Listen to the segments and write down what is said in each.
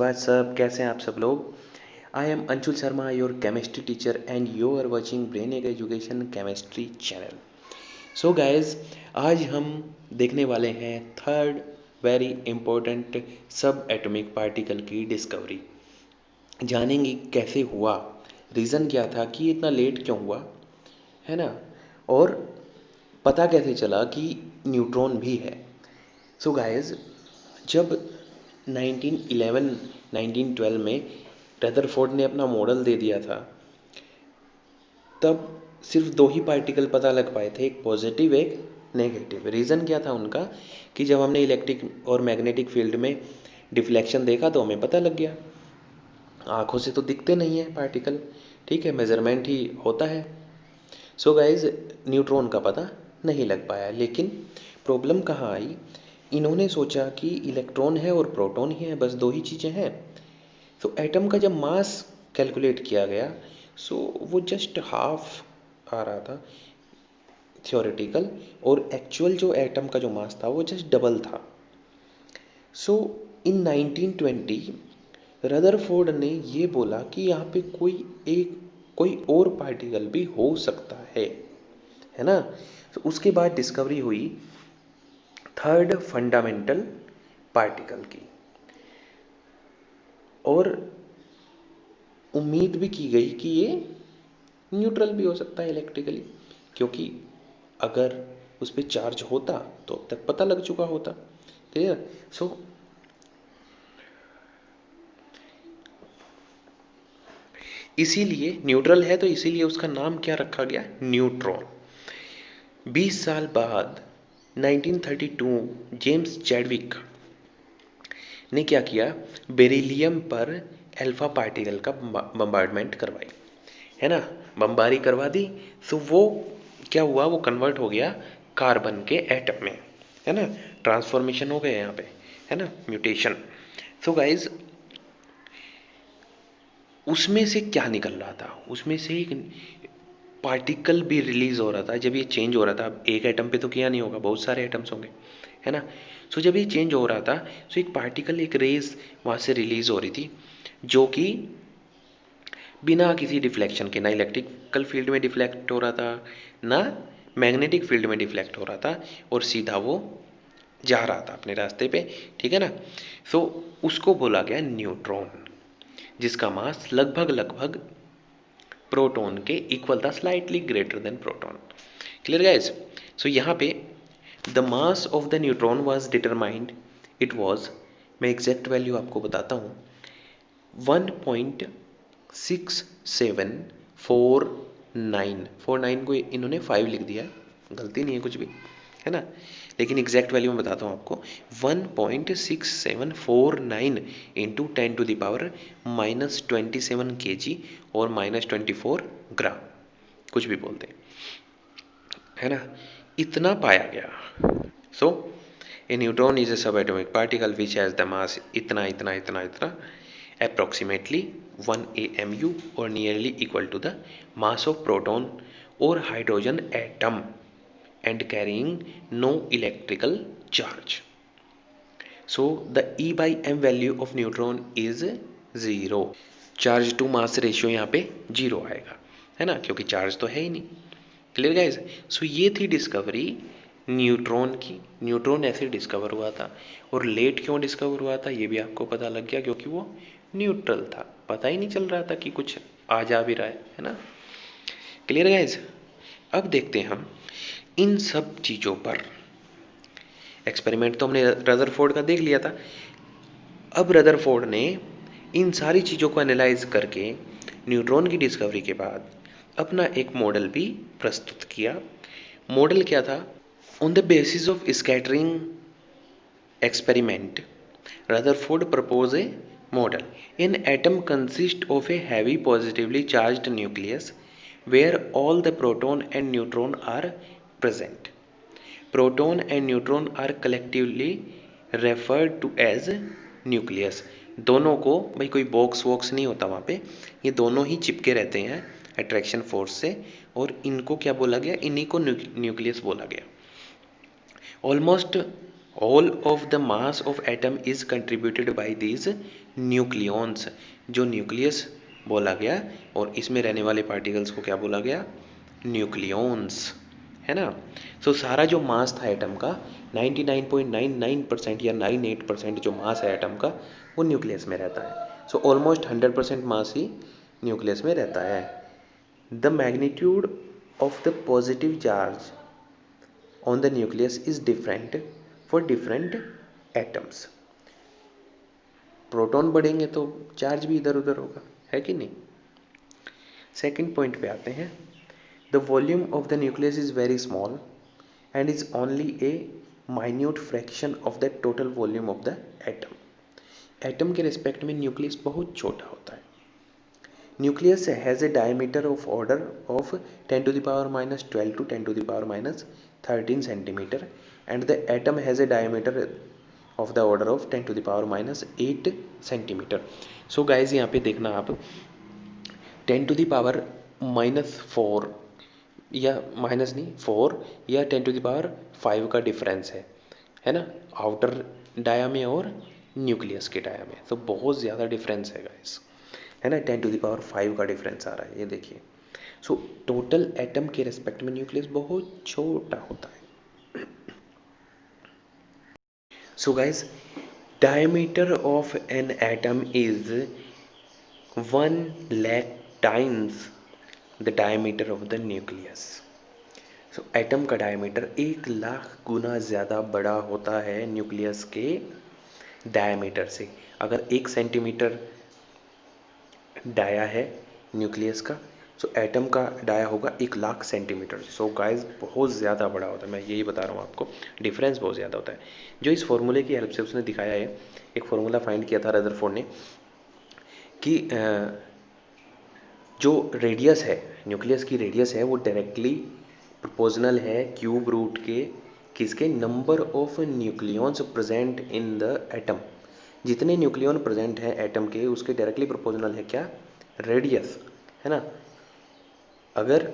WhatsApp, कैसे हैं आप सब लोग। I am Anshul Sharma, your chemistry teacher and you are watching Brain Egg Education chemistry channel. So guys, आज हम देखने वाले हैं third very important subatomic particle की डिस्कवरी। जानेंगे कैसे हुआ, रीज़न क्या था कि इतना लेट क्यों हुआ, है ना, और पता कैसे चला कि न्यूट्रॉन भी है। सो गाइज, जब 1911 1912 में रदरफोर्ड ने अपना मॉडल दे दिया था, तब सिर्फ दो ही पार्टिकल पता लग पाए थे, एक पॉजिटिव एक नेगेटिव। रीज़न क्या था उनका कि जब हमने इलेक्ट्रिक और मैग्नेटिक फील्ड में डिफ्लेक्शन देखा तो हमें पता लग गया। आँखों से तो दिखते नहीं है पार्टिकल, ठीक है, मेजरमेंट ही होता है। सो गाइज, न्यूट्रॉन का पता नहीं लग पाया। लेकिन प्रॉब्लम कहाँ आई, इन्होंने सोचा कि इलेक्ट्रॉन है और प्रोटॉन ही है, बस दो ही चीज़ें हैं। तो एटम का जब मास कैलकुलेट किया गया, सो वो जस्ट हाफ आ रहा था थियोरेटिकल, और एक्चुअल जो एटम का जो मास था वो जस्ट डबल था। सो इन 1920 रदरफोर्ड ने ये बोला कि यहाँ पे कोई और पार्टिकल भी हो सकता है ना। तो उसके बाद डिस्कवरी हुई थर्ड फंडामेंटल पार्टिकल की, और उम्मीद भी की गई कि ये न्यूट्रल भी हो सकता है इलेक्ट्रिकली, क्योंकि अगर उस पर चार्ज होता तो अब तक पता लग चुका होता। क्लियर। सो इसीलिए न्यूट्रल है, तो इसीलिए उसका नाम क्या रखा गया, न्यूट्रॉन। 20 साल बाद 1932 जेम्स चैडविक ने क्या किया, बेरिलियम पर अल्फा पार्टिकल का बम्बार्डमेंट करवाई, है ना, बमबारी करवा दी। तो वो क्या हुआ, वो कन्वर्ट हो गया कार्बन के एटम में, है ना, ट्रांसफॉर्मेशन हो गया यहाँ पे, है ना, म्यूटेशन। सो गाइज, उसमें से क्या निकल रहा था, उसमें से एक पार्टिकल भी रिलीज हो रहा था। जब ये चेंज हो रहा था, अब एक एटम पे तो किया नहीं होगा, बहुत सारे एटम्स होंगे, है ना। सो जब ये चेंज हो रहा था, सो एक पार्टिकल, एक रेज वहाँ से रिलीज हो रही थी, जो कि बिना किसी डिफ्लेक्शन के, ना इलेक्ट्रिकल फील्ड में डिफ्लेक्ट हो रहा था, ना मैग्नेटिक फील्ड में डिफ्लेक्ट हो रहा था, और सीधा वो जा रहा था अपने रास्ते पे, ठीक है ना। सो उसको बोला गया न्यूट्रॉन, जिसका मास लगभग लगभग प्रोटॉन के इक्वल था, slightly greater than proton. Clear guys. So यहाँ पे the mass of the neutron was determined, it was, मैं एग्जैक्ट वैल्यू आपको बताता हूँ, 1.6749 को इन्होंने 5 लिख दिया है, गलती नहीं है कुछ भी, है ना, लेकिन एग्जैक्ट वैल्यू मैं बताता हूँ आपको, 1.6749 इंटू 10⁻⁻27 kg और -24 ग्राम, कुछ भी बोलते हैं, है ना, इतना पाया गया। सो ए न्यूट्रॉन इज ए सब atomic particle which has the mass इतना इतना इतना इतना, approximately 1 AMU or nearly equal to the mass of proton or hydrogen atom and carrying no electrical charge. So the E by M value of neutron is 0. Charge to mass ratio यहाँ पे 0 आएगा, है ना, क्योंकि charge तो है ही नहीं। Clear guys. सो ये थी डिस्कवरी न्यूट्रॉन की। न्यूट्रॉन ऐसे डिस्कवर हुआ था, और लेट क्यों डिस्कवर हुआ था ये भी आपको पता लग गया, क्योंकि वो न्यूट्रल था, पता ही नहीं चल रहा था कि कुछ आ जा भी रहा है ना। Clear guys. अब देखते हैं हम इन सब चीज़ों पर, एक्सपेरिमेंट तो हमने रदरफोर्ड का देख लिया था। अब रदरफोर्ड ने इन सारी चीज़ों को एनालाइज करके न्यूट्रॉन की डिस्कवरी के बाद अपना एक मॉडल भी प्रस्तुत किया। मॉडल क्या था, on the basis of scattering experiment, Rutherford proposed a model. An atom consists of a heavy positively charged nucleus where all the proton and neutron are present. Proton and neutron are collectively referred to as nucleus. दोनों को, भाई कोई box वॉक्स नहीं होता वहाँ पे, ये दोनों ही चिपके रहते हैं अट्रैक्शन फोर्स से, और इनको क्या बोला गया, इन्हीं को न्यूक्लियस बोला गया। Almost all of the mass of atom is contributed by these nucleons, जो न्यूक्लियस बोला गया और इसमें रहने वाले पार्टिकल्स को क्या बोला गया, न्यूक्लियॉन्स, है ना। सो सारा जो मास था एटम का 99.99% या 98% जो मास है एटम का वो न्यूक्लियस में रहता है। सो ऑलमोस्ट 100% मास ही न्यूक्लियस में रहता है। The magnitude of the positive charge on the nucleus is different for different atoms. Proton बढ़ेंगे तो चार्ज भी इधर उधर होगा, है कि नहीं। सेकंड पॉइंट पे आते हैं। The volume of the nucleus is very small and is only a minute fraction of the total volume of the atom. Atom के रिस्पेक्ट में न्यूक्लियस बहुत छोटा होता है। Nucleus has a diameter of order of 10 to the power minus 12 to 10 to the power minus 13 centimeter and the atom has a diameter of the order of 10 to the power minus 8 centimeter. So guys यहाँ पे देखना आप 10 to the power minus 4 या minus नहीं 4 या 10 to the power 5 का difference है ना, आउटर डाया में और न्यूक्लियस के डाया में। तो बहुत ज़्यादा डिफरेंस है गाइस, है ना। 10 to the power 5 का डिफरेंस आ रहा है, ये देखिए। सो टोटल एटम के रेस्पेक्ट में न्यूक्लियस बहुत छोटा होता है। So guys, diameter of N atom is 1 lakh times the diameter of the nucleus. So atom का डायमीटर 1 लाख गुना ज़्यादा बड़ा होता है न्यूक्लियस के डायमीटर से। अगर 1 सेंटीमीटर डाया है न्यूक्लियस का, सो एटम का डाया होगा 1 लाख सेंटीमीटर। सो गाइस बहुत ज़्यादा बड़ा होता है, मैं यही बता रहा हूँ आपको, डिफरेंस बहुत ज़्यादा होता है। जो इस फॉर्मूले की हेल्प से उसने दिखाया है, एक फार्मूला फाइंड किया था रदरफोर्ड ने कि जो रेडियस है न्यूक्लियस की, रेडियस है वो डायरेक्टली प्रोपोर्शनल है क्यूब रूट के किसके, number of nucleons present in the atom. जितने न्यूक्लियॉन प्रेजेंट हैं एटम के उसके डायरेक्टली प्रोपोर्शनल है क्या, रेडियस, है ना। अगर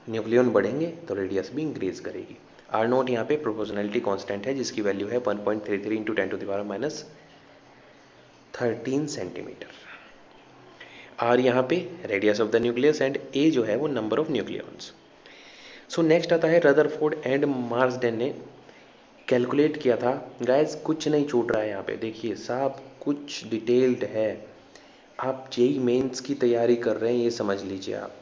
न्यूक्लियॉन बढ़ेंगे तो रेडियस भी इंक्रीज करेगी। आर नोट यहाँ पे प्रोपोर्शनलिटी कांस्टेंट है जिसकी वैल्यू है 1.33 into 10 to the power minus 13 centimetre. R यहाँ पे radius of the nucleus and A जो है वो number of nucleons. So next आता है रदरफोर्ड एंड मार्सडेन ने कैलकुलेट किया था। गाइस कुछ नहीं छूट रहा है यहाँ पे, देखिए सब कुछ डिटेल्ड है। आप जेई मेंस की तैयारी कर रहे हैं ये समझ लीजिए, आप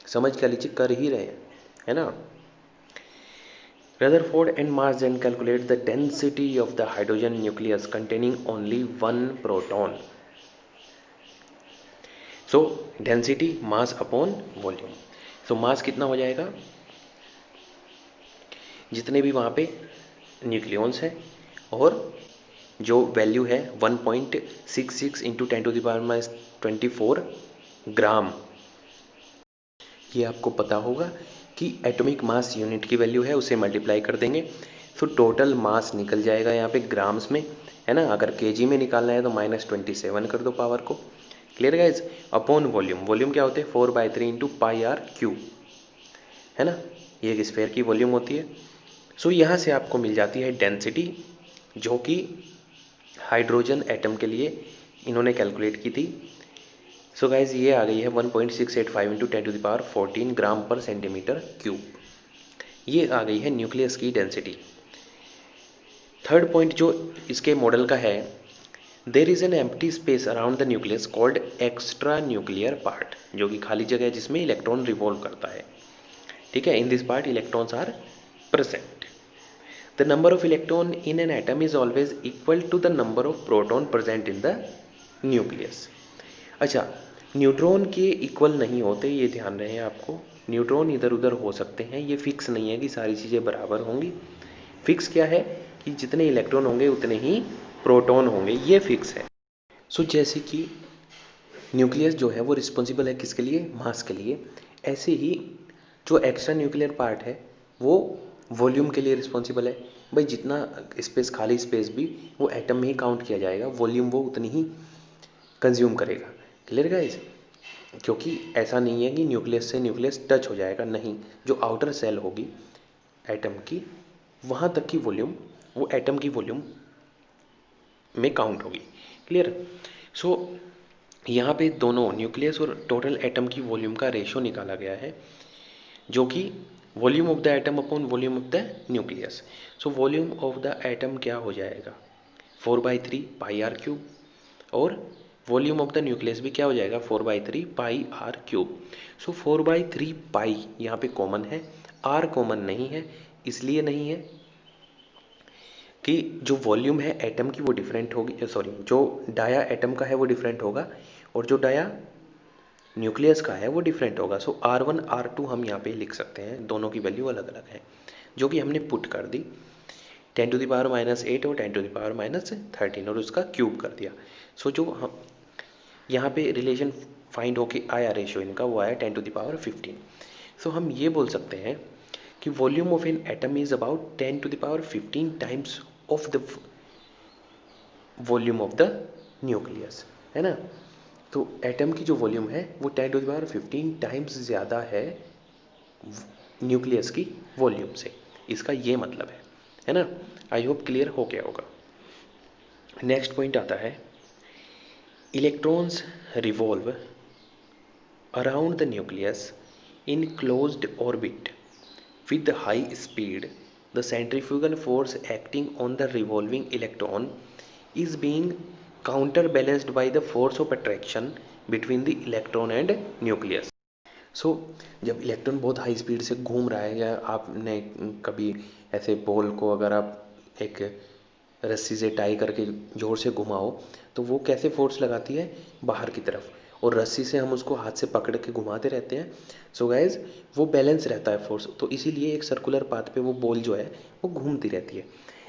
समझ क्या लीजिए, कर ही रहे हैं, है ना। Rutherford and Marsden calculate the density of the hydrogen nucleus containing only one proton. So density mass upon volume. So mass कितना हो जाएगा, जितने भी वहाँ पे न्यूक्लियॉन्स हैं और जो वैल्यू है 1.66 into 10 to the power minus 24 ग्राम। ये आपको पता होगा कि एटॉमिक मास यूनिट की वैल्यू है, उसे मल्टीप्लाई कर देंगे तो टोटल मास निकल जाएगा यहाँ पे ग्राम्स में, है ना। अगर केजी में निकालना है तो -27 कर दो पावर को। Clear guys. Upon volume, volume क्या होते हैं 4/3 इंटू पाई आर क्यूब, है ना। ये एक स्फेयर की वॉल्यूम होती है। सो यहाँ से आपको मिल जाती है डेंसिटी, जो कि हाइड्रोजन एटम के लिए इन्होंने कैलकुलेट की थी। सो गाइज ये आ गई है 1.685 इंटू 10 to the power 14 ग्राम पर सेंटीमीटर क्यूब। ये आ गई है न्यूक्लियस की डेंसिटी। थर्ड पॉइंट जो इसके मॉडल का है, there is an empty space around the nucleus called extra nuclear part, जो कि खाली जगह है जिसमें इलेक्ट्रॉन रिवॉल्व करता है, ठीक है। In this part electrons are present. The number of electron in an atom is always equal to the number of proton present in the nucleus. अच्छा, न्यूट्रॉन के इक्वल नहीं होते, ये ध्यान रहे आपको। न्यूट्रॉन इधर उधर हो सकते हैं, ये फिक्स नहीं है कि सारी चीज़ें बराबर होंगी। फिक्स क्या है कि जितने इलेक्ट्रॉन होंगे उतने ही प्रोटॉन होंगे, ये फिक्स है। सो जैसे कि न्यूक्लियस जो है वो रिस्पॉन्सिबल है किसके लिए, मास के लिए, ऐसे ही जो एक्स्ट्रा न्यूक्लियर पार्ट है वो वॉल्यूम के लिए रिस्पॉन्सिबल है। भाई जितना स्पेस, खाली स्पेस भी वो एटम में ही काउंट किया जाएगा, वॉल्यूम वो उतनी ही कंज्यूम करेगा। Clear guys. क्योंकि ऐसा नहीं है कि न्यूक्लियस से न्यूक्लियस टच हो जाएगा, नहीं। जो आउटर सेल होगी एटम की, वहाँ तक की वॉल्यूम वो एटम की वॉल्यूम में काउंट होगी। क्लियर। सो यहाँ पे दोनों न्यूक्लियस और टोटल एटम की वॉल्यूम का रेशो निकाला गया है, जो कि volume of the atom upon volume of the nucleus. So volume of the atom क्या हो जाएगा, 4/3 पाई आर क्यूब, और वॉल्यूम ऑफ द न्यूक्लियस भी क्या हो जाएगा, 4/3 पाई आर क्यूब। सो 4/3 पाई यहाँ पे कॉमन है, आर कॉमन नहीं है, इसलिए नहीं है कि जो वॉल्यूम है एटम की वो डिफरेंट होगी, सॉरी जो डाया एटम का है वो डिफरेंट होगा, और जो डाया न्यूक्लियस का है वो डिफरेंट होगा। सो R1 R2 हम यहाँ पे लिख सकते हैं, दोनों की वैल्यू अलग अलग है, जो कि हमने पुट कर दी 10⁻⁻8 और 10⁻13 और उसका क्यूब कर दिया। सो जो हम यहाँ पे रिलेशन फाइंड होके आया रेशियो इनका, वो आया 10⁻15। सो हम ये बोल सकते हैं कि volume of N atom is about 10⁻15 times of the volume of the nucleus, है ना। तो एटम की जो वॉल्यूम है वो 10⁻15 टाइम्स ज़्यादा है न्यूक्लियस की वॉल्यूम से, इसका ये मतलब है ना। आई होप क्लियर हो गया होगा। नेक्स्ट पॉइंट आता है, electrons revolve around the nucleus in closed orbit with high speed. The centrifugal force acting on the revolving electron is being counterbalanced by the force of attraction between the electron and nucleus. सो जब electron बहुत high speed से घूम रहा है, या आपने कभी ऐसे बॉल को अगर आप एक रस्सी से टाई करके ज़ोर से घुमाओ तो वो कैसे फोर्स लगाती है, बाहर की तरफ, और रस्सी से हम उसको हाथ से पकड़ के घुमाते रहते हैं। सो गाइज वो बैलेंस रहता है फोर्स, तो इसीलिए एक सर्कुलर पाथ पे वो बॉल जो है वो घूमती रहती है।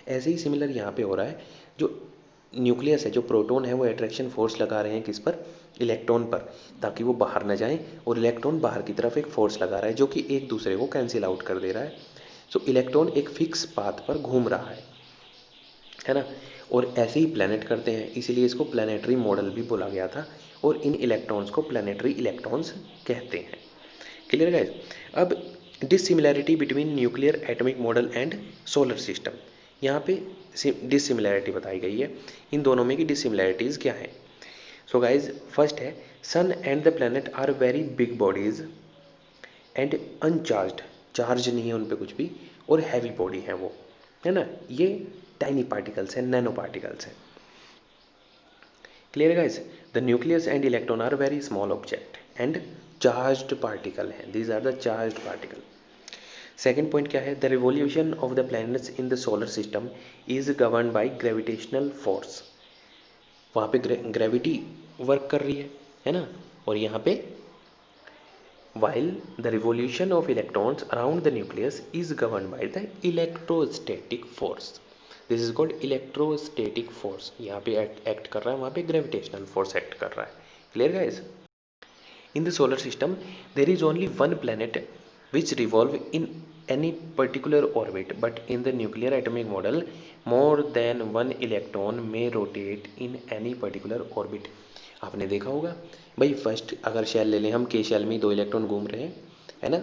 ऐसे ही सिमिलर यहाँ पे हो रहा है, जो न्यूक्लियस है, जो प्रोटॉन है, वो अट्रैक्शन फोर्स लगा रहे हैं किस पर, इलेक्ट्रॉन पर, ताकि वो बाहर ना जाएं, और इलेक्ट्रॉन बाहर की तरफ एक फोर्स लगा रहा है जो कि एक दूसरे को कैंसिल आउट कर दे रहा है। सो इलेक्ट्रॉन एक फिक्स पाथ पर घूम रहा है ना। और ऐसे ही प्लैनेट करते हैं, इसीलिए इसको प्लैनेटरी मॉडल भी बोला गया था, और इन इलेक्ट्रॉन्स को प्लैनेटरी इलेक्ट्रॉन्स कहते हैं। Clear guys. अब dissimilarity between nuclear atomic model and solar system, यहाँ पे डिसिमिलैरिटी बताई गई है, इन दोनों में की डिसिमिलैरिटीज़ क्या है। सो गाइज फर्स्ट है, sun and the planet are very big bodies and uncharged, charge नहीं है उन पे कुछ भी, और हैवी बॉडी है वो, है ना। ये टाइनी पार्टिकल्स हैं, नैनो पार्टिकल्स हैं। Clear guys. The nucleus and electron are very small object and charged particle हैं, these are the charged particle. Second point क्या है, the revolution of the planets in the solar system is govern by gravitational force, वहाँ पे gravity work कर रही है ना। और यहाँ पे while the revolution of electrons around the nucleus is governed by the electrostatic force. This is called electrostatic force. यहाँ पे एक्ट कर रहा है, वहाँ पे gravitational force एक्ट कर रहा है। Clear guys? In the solar system, there is only one planet which revolve in any particular orbit, but in the nuclear atomic model, more than one electron may rotate in any particular orbit. आपने देखा होगा भाई, first अगर shell ले लें हम, के shell में 2 इलेक्ट्रॉन घूम रहे हैं, है ना,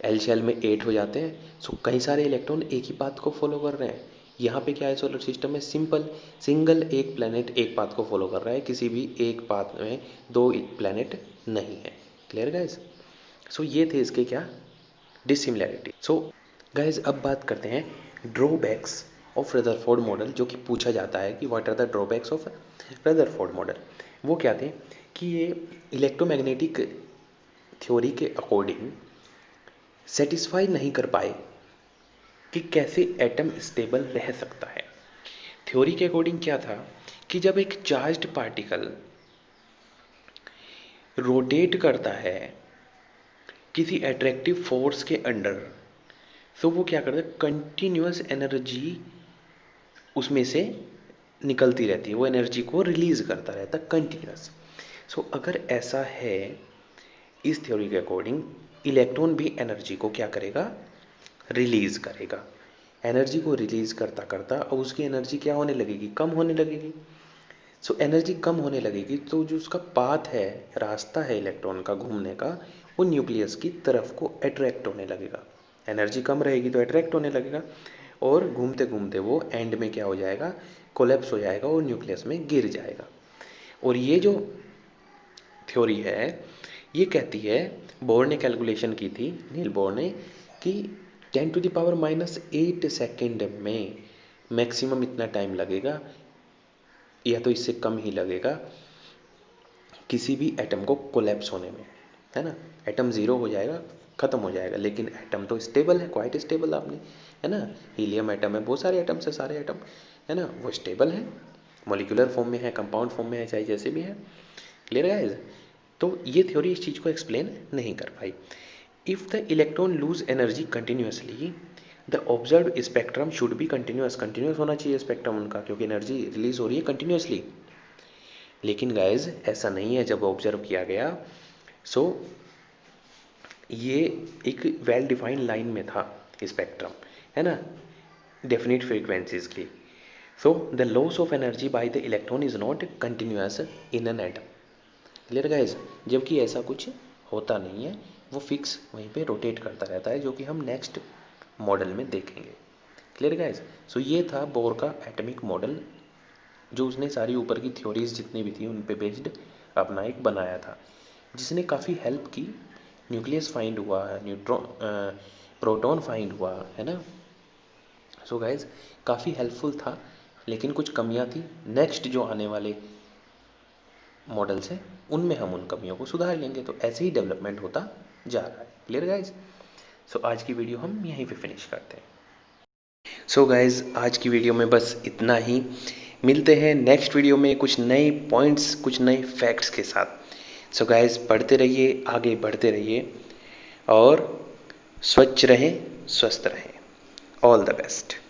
एल शेल में 8 हो जाते हैं। सो कई सारे इलेक्ट्रॉन एक ही पाथ को फॉलो कर रहे हैं। यहाँ पे क्या है, सोलर सिस्टम में सिंपल सिंगल एक प्लैनेट एक पाथ को फॉलो कर रहा है, किसी भी एक पाथ में 2 प्लैनेट नहीं है। Clear guys. सो ये थे इसके क्या, डिसिमिलैरिटी। सो गाइज अब बात करते हैं ड्रॉबैक्स ऑफ रदरफोर्ड मॉडल, जो कि पूछा जाता है कि what are the drawbacks of Rutherford model. वो क्या थे कि ये इलेक्ट्रोमैग्नेटिक थ्योरी के अकॉर्डिंग सेटिस्फाई नहीं कर पाए कि कैसे एटम स्टेबल रह सकता है। थ्योरी के अकॉर्डिंग क्या था कि जब एक चार्ज्ड पार्टिकल रोटेट करता है किसी एट्रैक्टिव फोर्स के अंडर, तो वो क्या करता है, कंटिन्यूअस एनर्जी उसमें से निकलती रहती है, वो एनर्जी को रिलीज करता रहता है कंटिन्यूअस। सो अगर ऐसा है, इस थ्योरी के अकॉर्डिंग इलेक्ट्रॉन भी एनर्जी को क्या करेगा, रिलीज करेगा। एनर्जी को रिलीज करता करता अब उसकी एनर्जी क्या होने लगेगी, कम होने लगेगी। सो एनर्जी कम होने लगेगी तो जो उसका पाथ है, रास्ता है इलेक्ट्रॉन का घूमने का, वो न्यूक्लियस की तरफ को अट्रैक्ट होने लगेगा। एनर्जी कम रहेगी तो अट्रैक्ट होने लगेगा, और घूमते घूमते वो एंड में क्या हो जाएगा, कोलैप्स हो जाएगा और न्यूक्लियस में गिर जाएगा। और ये जो थ्योरी है ये कहती है, बोर ने कैलकुलेशन की थी, नील बोर ने, कि 10⁻⁻8 सेकेंड में मैक्सिमम इतना टाइम लगेगा या तो इससे कम ही लगेगा किसी भी एटम को कोलैप्स होने में, है ना। एटम ज़ीरो हो जाएगा, ख़त्म हो जाएगा, लेकिन एटम तो स्टेबल है, क्वाइट स्टेबल आपने, है ना। हीलियम एटम है, बहुत सारे एटम्स है, सारे एटम, है ना, वो स्टेबल है, मॉलिक्यूलर फॉर्म में है, कंपाउंड फॉर्म में है, चाहे जैसे भी है। Clear guys. तो ये थ्योरी इस चीज़ को एक्सप्लेन नहीं कर पाई। If the electron lose energy continuously the observe spectrum should be continuous, continuous होना चाहिए स्पेक्ट्रम उनका, क्योंकि एनर्जी रिलीज हो रही है कंटिन्यूसली। लेकिन गाइज ऐसा नहीं है जब ऑब्जर्व किया गया। सो ये एक वेल डिफाइंड लाइन में था स्पेक्ट्रम, है ना, डेफिनेट फ्रीक्वेंसीज की। So the loss of energy by the electron is not continuous in an atom. Clear guys. जबकि ऐसा कुछ होता नहीं है, वो फिक्स वहीं पे रोटेट करता रहता है, जो कि हम नेक्स्ट मॉडल में देखेंगे। Clear guys. सो ये था बोर का एटॉमिक मॉडल, जो उसने सारी ऊपर की थ्योरीज जितनी भी थी उन पे बेस्ड अपना एक बनाया था, जिसने काफ़ी हेल्प की। न्यूक्लियस फाइंड हुआ, न्यूट्रॉन प्रोटॉन फाइंड हुआ, है ना। सो गाइज काफ़ी हेल्पफुल था, लेकिन कुछ कमियां थी। नेक्स्ट जो आने वाले मॉडल्स हैं उनमें हम उन कमियों को सुधार लेंगे। तो ऐसे ही डेवलपमेंट होता जा रहा है। Clear guys. सो आज की वीडियो हम यहीं पे फिनिश करते हैं। सो गाइज आज की वीडियो में बस इतना ही। मिलते हैं नेक्स्ट वीडियो में कुछ नए पॉइंट्स, कुछ नए फैक्ट्स के साथ। सो गाइज पढ़ते रहिए, आगे बढ़ते रहिए और स्वच्छ रहें, स्वस्थ रहें। All the best.